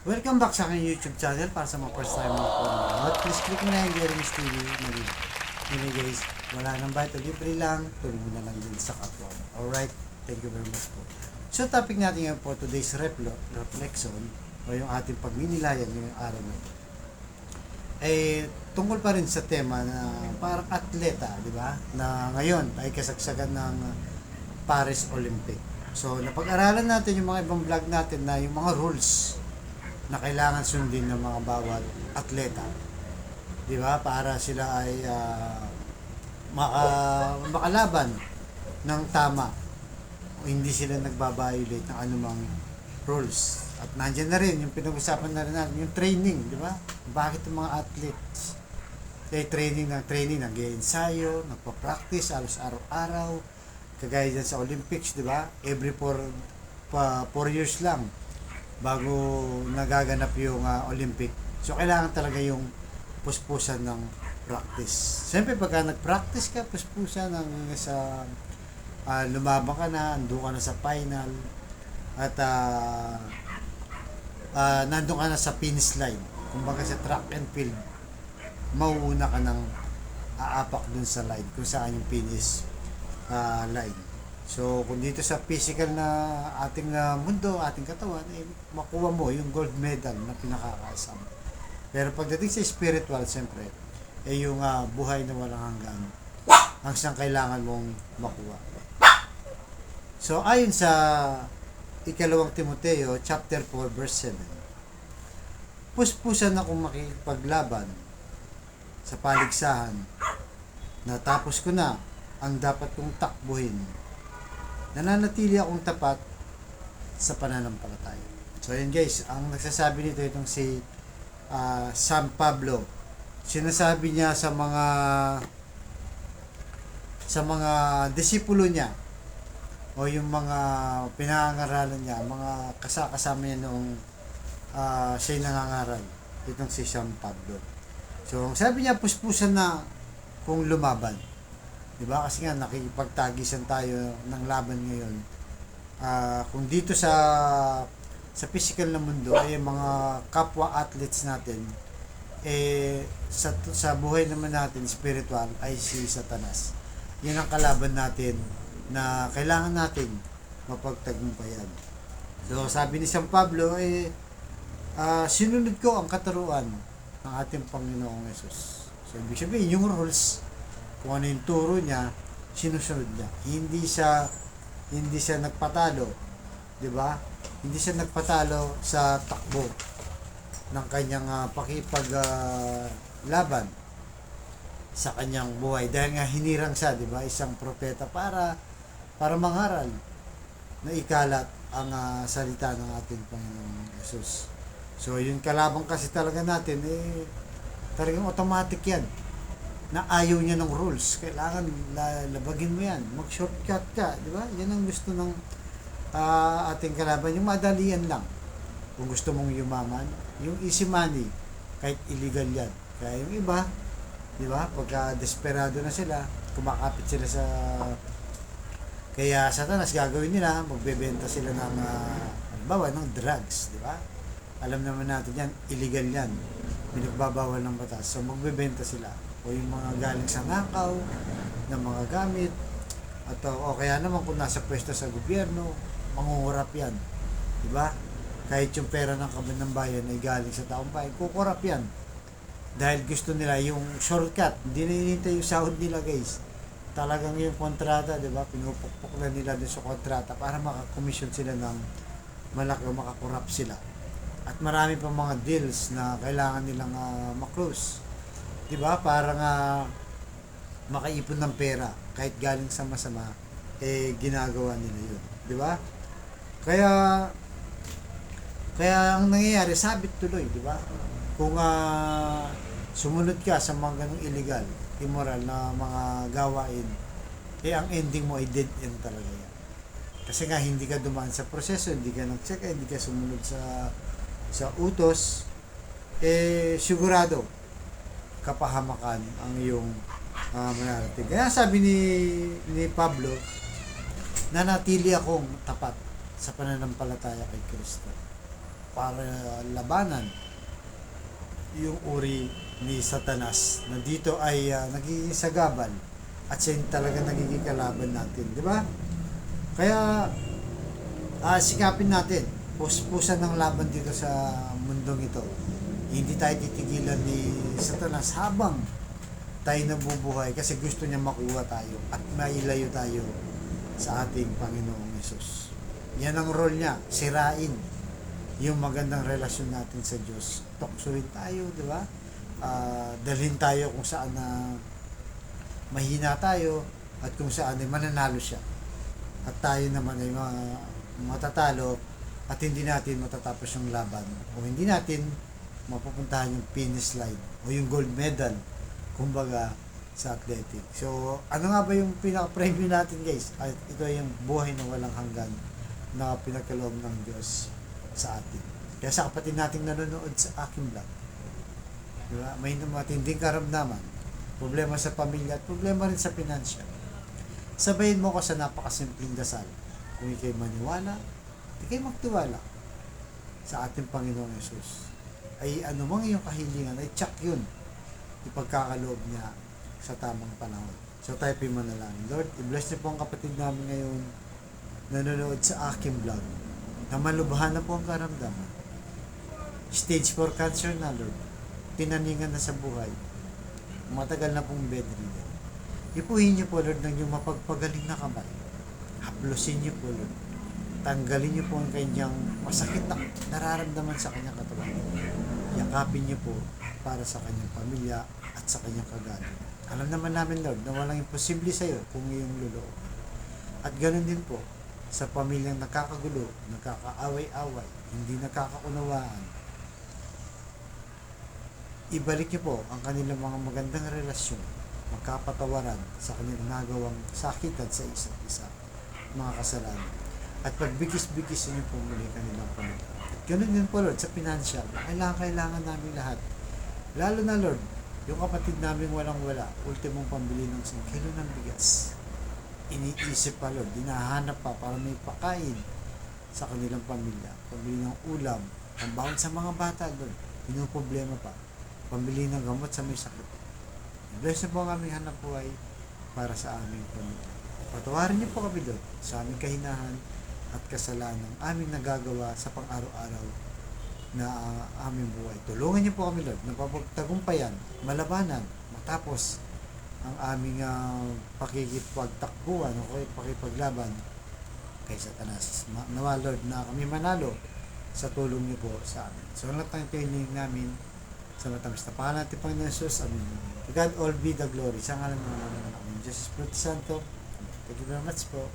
Welcome back sa aking YouTube channel para sa mga first time mo po nanonood. Please click mo na yung Jeremy's TV. Mali guys, wala nang bayad. Libre lang. Tuloy mo na lang din sa kapwa. Alright, thank you very much po. So topic natin ngayon po, today's reflection o yung ating pagminilayan ngayong araw na ito. Tungkol pa rin sa tema na parang atleta, di ba? Na ngayon ay kasagsagan ng Paris Olympic. So napag-aralan natin yung mga ibang vlog natin na yung mga rules na kailangan sundin ng mga bawat atleta. Di ba? Para sila ay makalaban ng tama. O hindi sila nagbabiolate ng anumang rules. At nandiyan na rin, yung pinag-usapan na rin natin, yung training, di ba? Bakit yung mga athletes ay training, nag-ensayo, nagpa-practice, alos araw-araw, kagaya dyan sa Olympics, di ba? Every 4 years lang bago nagaganap yung Olympic. So, kailangan talaga yung puspusan ng practice. Siyempre, pagka nag-practice ka, puspusan sa lumabang ka na, ando ka na sa final, at nandun ka na sa finish line. Kumbaga sa track and field, mauuna ka ng aapak dun sa line kung saan yung finish line. So, kung dito sa physical na ating mundo, ating katawan, makuha mo yung gold medal na pinakakaasam. Pero pagdating sa spiritual, siyempre, yung buhay na walang hanggan, ang siyang kailangan mong makuha. So, ayon sa ikalawang Timoteo, chapter 4, verse 7, puspusan akong makipaglaban sa paligsahan, natapos ko na ang dapat kong takbuhin, nananatili akong tapat sa pananampalataya. So yun guys, ang nagsasabi nito itong si San Pablo. Sinasabi niya sa mga disipulo niya o yung mga pinangaralan niya, mga kasama niya noong siya'y nangangaral, itong si San Pablo. So sabi niya, puspusan na kung lumaban. Diba? Kasi nga nakikipagtagisan tayo ng laban ngayon. Kung dito sa physical na mundo ay mga kapwa athletes natin, sa buhay naman natin spiritual ay si Satanas. Yan ang kalaban natin na kailangan natin mapagtagumpayan. So sabi ni San Pablo, sinunod ko ang katuruan ng ating Panginoong Yesus. So ibig sabihin yung rules, kung ano yung turo niya, sinusunod niya. Hindi siya nagpatalo, 'di ba? Hindi siya nagpatalo sa takbo ng kanyang pakipaglaban sa kanyang buhay dahil nga hinirang siya, 'di ba? Isang propeta para mangaral na ikalat ang salita ng ating Panginoong Yesus. So, yung kalabang kasi talaga natin talagang automatic 'yan na ayaw niya ng rules. Kailangan labagin mo yan. Mag-shortcut ka. Di ba? Yan ang gusto ng ating kalaban. Yung madalian lang. Kung gusto mong yumaman, yung easy money, kahit illegal yan. Kaya yung iba, di ba? Pagka desperado na sila, kumakapit sila sa... Kaya Satanas, gagawin nila, magbebenta sila ng, halimbawa, ng drugs. Di ba? Alam naman natin yan, illegal yan. Pinagbabawal ng batas. So, magbebenta sila. O yung mga galing sa nakaw na mga gamit at o kaya naman kung nasa pwesto sa gobyerno, mangungurap yan, di ba? Kahit yung pera ng kaban ng bayan ay galing sa taong bayan, kukurap yan dahil gusto nila yung shortcut. Hindi na hinintay yung sahod nila guys, talagang yung kontrata, di ba? Pinupukpok na nila doon sa kontrata para makakomisyon sila ng malaki o makakurap sila. At marami pa mga deals na kailangan nilang maklose, di ba? Para nga makaipon ng pera kahit galing sa masama, ginagawa nila yun, di ba? Kaya ang nangyayari, sabit tuloy, di ba? Kung sumunod ka sa mga ganung illegal, immoral na mga gawain, ang ending mo ay dead end talaga yan. Kasi nga hindi ka dumaan sa proseso, hindi ka nag-check, hindi ka sumunod sa utos, sigurado kapahamakan ang iyong manarating. Kaya sabi ni Pablo, nanatili akong tapat sa pananampalataya kay Kristo. para labanan yung uri ni Satanas na dito ay nagiging sagabal at siya yung talaga nagiging kalaban natin, di ba? Kaya sikapin natin, puspusan ng laban dito sa mundong ito. Hindi tayo titigilan ni Satanas habang tayo nabubuhay kasi gusto niya makuha tayo at mailayo tayo sa ating Panginoong Hesus. Yan ang role niya, sirain yung magandang relasyon natin sa Diyos. Tuksuin tayo, di ba? Dalhin tayo kung saan na mahina tayo at kung saan ay mananalo siya. At tayo naman ay matatalo at hindi natin matatapos yung laban o hindi natin mapupuntahan yung finish line o yung gold medal kumbaga sa athletic. So, ano nga ba yung pinaka-preview natin, guys? At ito yung buhay na walang hanggan na pinagkaloob ng Diyos sa atin. Kaya sa kapatid nating nanonood sa aking vlog, diba? May matinding karamdaman, problema sa pamilya at problema rin sa financial. Sabayin mo ko sa napakasimpleng dasal. Kung ikay maniwala, ikay magtiwala sa ating Panginoong Hesus. Ay anumang iyong kahilingan, ay tsak yun ipagkakaloob niya sa tamang panahon. So tayo manalangin. Lord, i-bless niyo po ang kapatid namin ngayon nanonood sa aking vlog na malubhan na po ang karamdaman. Stage 4 cancer na, Lord. Tinaningan na sa buhay. Matagal na pong bedridden. Ipuhin niyo po, Lord, ng iyong mapagpagaling na kamay. Haplusin niyo po, Lord. Tanggalin niyo po ang kanyang masakit na nararamdaman sa kanyang katawan. Yakapin niyo po para sa kanyang pamilya at sa kanyang kagalingan. Alam naman namin, Lord, na walang imposible sa iyo kung iyong luloob. At ganoon din po sa pamilyang nakakagulo, nakakaaway-away, hindi nakakaunawaan. Ibalik niyo po ang kanilang mga magandang relasyon, magkapatawaran sa kanilang nagawang sakitan sa isa't isa, mga kasalanan. At pagbigis-bigis niyo po muli kanilang pamilya. At ganoon din po, Lord, sa financial. Kailangan namin lahat. Lalo na, Lord, yung kapatid namin walang-wala, ultimong pambili ng 1 kilo ng bigas. Iniisip pa, Lord, dinahanap pa para may pakain sa kanilang pamilya. Pambili ng ulam, pambawon sa mga bata, Lord. Problema pa. Pambili ng gamot sa may sakit. Bless na po ang aming hanap buhay para sa aming pamilya. Patawarin niyo po kami, Lord, sa aming kahinahan at kasalanan aming nagagawa sa pang-araw-araw na aming buhay. Tulungan niyo po kami, Lord, na papagtagumpayan, malabanan, matapos ang aming pakikipagtakbuhan o pakipaglaban kay Satanas. Nawa, Lord, na kami manalo sa tulong niyo po sa amin. So, ang latang training namin sa matamis na pangalan natin, Panginoon Jesus. Amen. To God all be the glory. Sa ngalan ng Diyos Espiritu Santo. Thank you very much po.